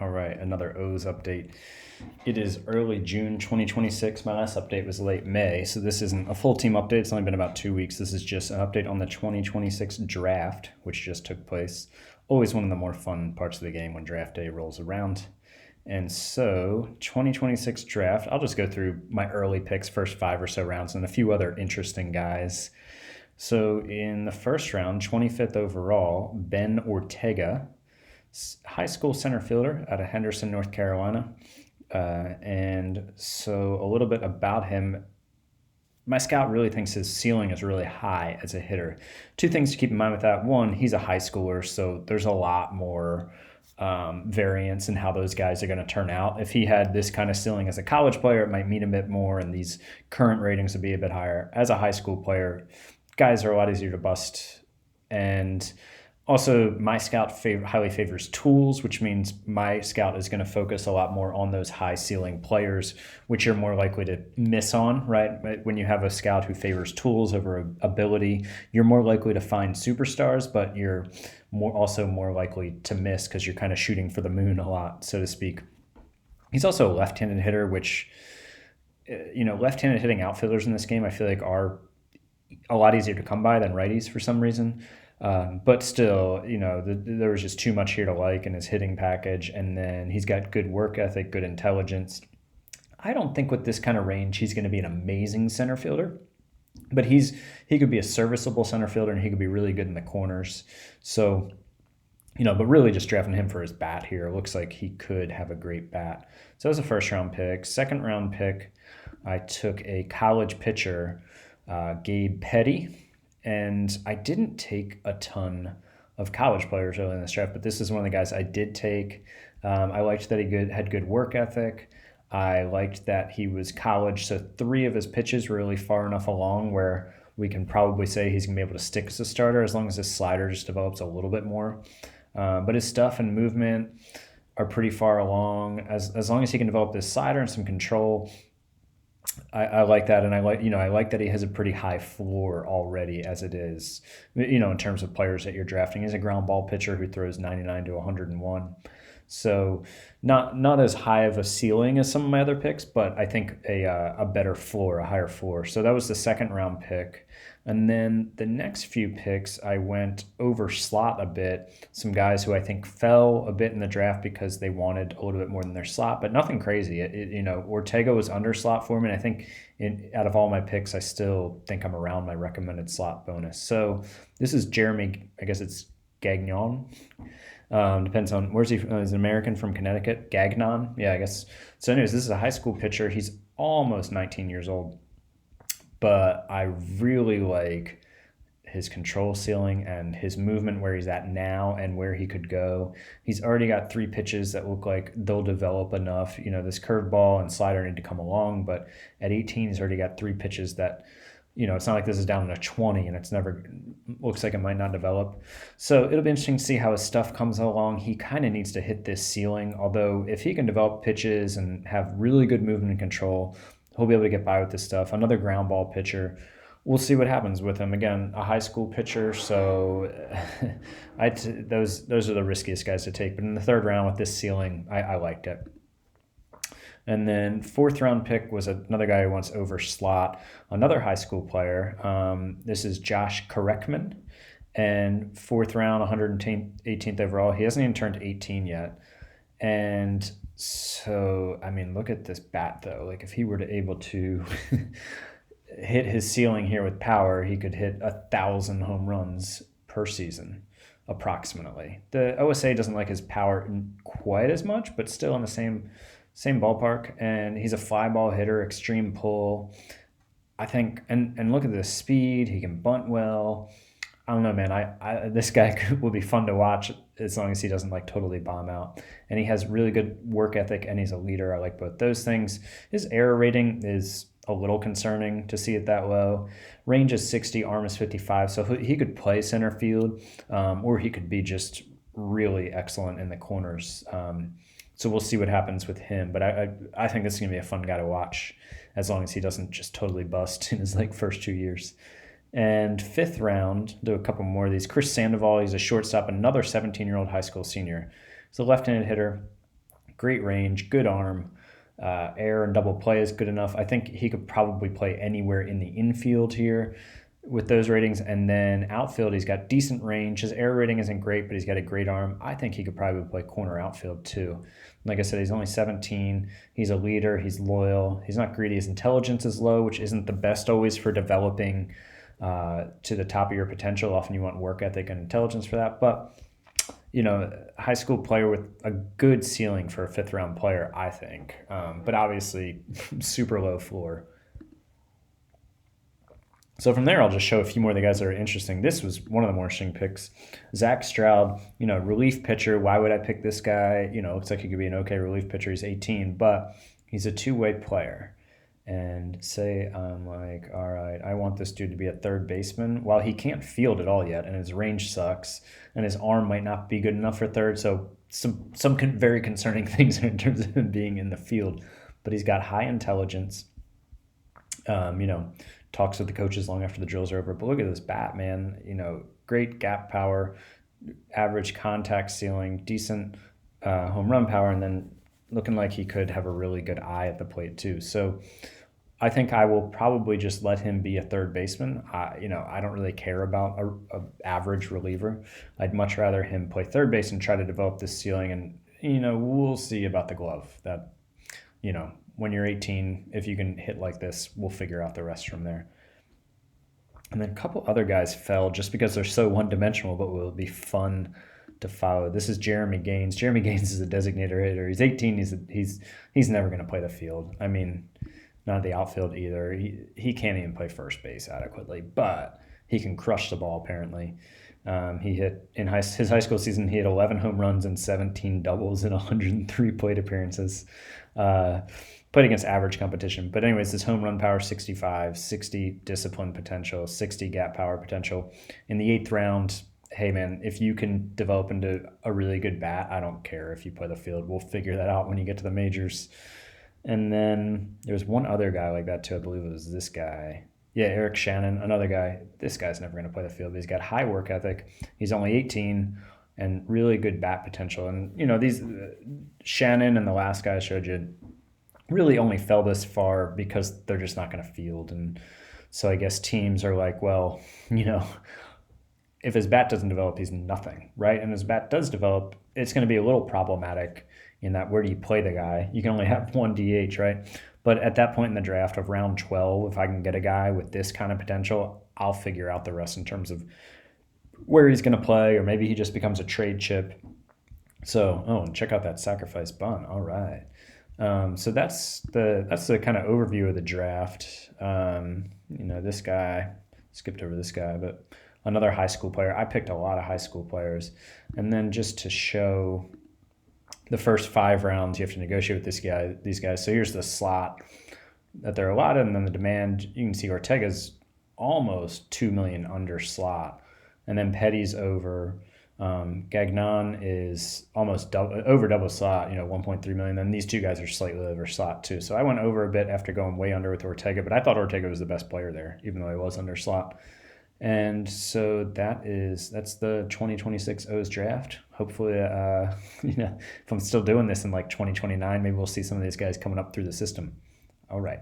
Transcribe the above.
All right, another O's update. It is early June 2026. My last update was late May, so this isn't a full team update. It's only been about 2 weeks. This is just an update on the 2026 draft, which just took place. Always one of the more fun parts of the game when draft day rolls around. And so, 2026 draft, I'll just go through my early picks, first five or so rounds, and a few other interesting guys. So, in the first round, 25th overall, Ben Ortega, high school center fielder out of Henderson, North Carolina. And so a little bit about him. My scout really thinks his ceiling is really high as a hitter. Two things to keep in mind with that. One, he's a high schooler, so there's a lot more variance in how those guys are going to turn out. If he had this kind of ceiling as a college player, it might mean a bit more, and these current ratings would be a bit higher. As a high school player, guys are a lot easier to bust. And also, my scout highly favors tools, which means my scout is going to focus a lot more on those high ceiling players, which you're more likely to miss on, right? When you have a scout who favors tools over ability, you're more likely to find superstars, but you're also more likely to miss because you're kind of shooting for the moon a lot, so to speak. He's also a left-handed hitter, which, left-handed hitting outfielders in this game, I feel like are a lot easier to come by than righties for some reason. But still, there was just too much here to like in his hitting package. And then he's got good work ethic, good intelligence. I don't think with this kind of range, he's going to be an amazing center fielder. But he could be a serviceable center fielder, and he could be really good in the corners. So, but really just drafting him for his bat here. Looks like he could have a great bat. So that was a first-round pick. Second-round pick, I took a college pitcher, Gabe Petty. And I didn't take a ton of college players early in this draft, but this is one of the guys I did take. I liked that he had good work ethic. I liked that he was college, so 3 of his pitches were really far enough along where we can probably say he's going to be able to stick as a starter as long as his slider just develops a little bit more. But his stuff and movement are pretty far along. As long as he can develop this slider and some control, I like that, and I like that he has a pretty high floor already as it is. In terms of players that you're drafting, he's a ground ball pitcher who throws 99 to 101. So not as high of a ceiling as some of my other picks, but I think a better floor, a higher floor. So that was the second round pick. And then the next few picks, I went over slot a bit. Some guys who I think fell a bit in the draft because they wanted a little bit more than their slot, but nothing crazy. Ortega was under slot for me, and I think out of all my picks, I still think I'm around my recommended slot bonus. So this is Jeremy, I guess it's Gagnon. Depends on where's he. He's an American from Connecticut. Gagnon, yeah, I guess. So, anyways, this is a high school pitcher. He's almost 19 years old, but I really like his control ceiling and his movement where he's at now and where he could go. He's already got 3 pitches that look like they'll develop enough. This curveball and slider need to come along, but at 18, he's already got 3 pitches that. It's not like this is down in a 20 and it's never looks like it might not develop. So it'll be interesting to see how his stuff comes along. He kind of needs to hit this ceiling, although if he can develop pitches and have really good movement and control, he'll be able to get by with this stuff. Another ground ball pitcher. We'll see what happens with him. Again, a high school pitcher, so those are the riskiest guys to take. But in the third round with this ceiling, I liked it. And then fourth round pick was another guy who wants over slot, another high school player. This is Josh Correchman. And fourth round, 118th overall. He hasn't even turned 18 yet. And so, look at this bat, though. Like, if he were to able to hit his ceiling here with power, he could hit 1,000 home runs per season, approximately. The OSA doesn't like his power quite as much, but still in the same ballpark, and he's a fly ball hitter, extreme pull. I think, and look at the speed. He can bunt well. I don't know, man. This guy will be fun to watch as long as he doesn't totally bomb out. And he has really good work ethic, and he's a leader. I like both those things. His error rating is a little concerning to see it that low. Range is 60, arm is 55, so he could play center field, or he could be just really excellent in the corners. So we'll see what happens with him. But I think this is going to be a fun guy to watch as long as he doesn't just totally bust in his first 2 years. And fifth round, do a couple more of these. Chris Sandoval, he's a shortstop, another 17-year-old high school senior. He's a left-handed hitter. great range, good arm. Air and double play is good enough. I think he could probably play anywhere in the infield here with those ratings. And then outfield, he's got decent range. His air rating isn't great, but he's got a great arm. I think he could probably play corner outfield too. Like I said, he's only 17. He's a leader. He's loyal. He's not greedy. His intelligence is low, which isn't the best always for developing to the top of your potential. Often you want work ethic and intelligence for that. But, high school player with a good ceiling for a fifth-round player, I think. But obviously, super low floor. So from there, I'll just show a few more of the guys that are interesting. This was one of the more interesting picks. Zack Stroud, relief pitcher. Why would I pick this guy? Looks like he could be an okay relief pitcher. He's 18, but he's a two-way player. And say I'm like, all right, I want this dude to be a third baseman. While he can't field at all yet, and his range sucks, and his arm might not be good enough for third, so some very concerning things in terms of him being in the field. But he's got high intelligence. Talks with the coaches long after the drills are over. But look at this bat, man. Great gap power, average contact ceiling, decent home run power, and then looking like he could have a really good eye at the plate too. So I think I will probably just let him be a third baseman. I don't really care about a average reliever. I'd much rather him play third base and try to develop this ceiling. And, we'll see about the glove. That, when you're 18, if you can hit like this, we'll figure out the rest from there. And then a couple other guys fell just because they're so one-dimensional, but will be fun to follow. This is Jeremy Gaines. Jeremy Gaines is a designator hitter. He's 18. He's never going to play the field. I mean, not the outfield either. He can't even play first base adequately, but he can crush the ball apparently. He hit in his high school season. He had 11 home runs and 17 doubles in 103 plate appearances. Played against average competition. But anyways, his home run power 65, 60 discipline potential, 60 gap power potential. In the 8th round, hey man, if you can develop into a really good bat, I don't care if you play the field. We'll figure that out when you get to the majors. And then there's one other guy like that too. I believe it was this guy. Yeah, Eric Shannon, another guy. This guy's never going to play the field, but he's got high work ethic. He's only 18 and really good bat potential. And, these Shannon and the last guy I showed you really only fell this far because they're just not going to field. And so I guess teams are like, well, if his bat doesn't develop, he's nothing, right? And his bat does develop, it's going to be a little problematic in that where do you play the guy? You can only have one DH, right? But at that point in the draft of round 12, if I can get a guy with this kind of potential, I'll figure out the rest in terms of where he's going to play, or maybe he just becomes a trade chip. So, and check out that sacrifice bunt. All right. So that's the kind of overview of the draft. This guy, skipped over this guy, but another high school player. I picked a lot of high school players. And then just to show the first 5 rounds, you have to negotiate with these guys. So here's the slot that they're allotted, and then the demand. You can see Ortega's almost $2 million under slot, and then Petty's over. Gagnon is almost over double slot, $1.3 million. Then these two guys are slightly over slot too. So I went over a bit after going way under with Ortega, but I thought Ortega was the best player there, even though he was under slot. And so that's the 2026 O's draft. Hopefully, if I'm still doing this in like 2029, maybe we'll see some of these guys coming up through the system. All right.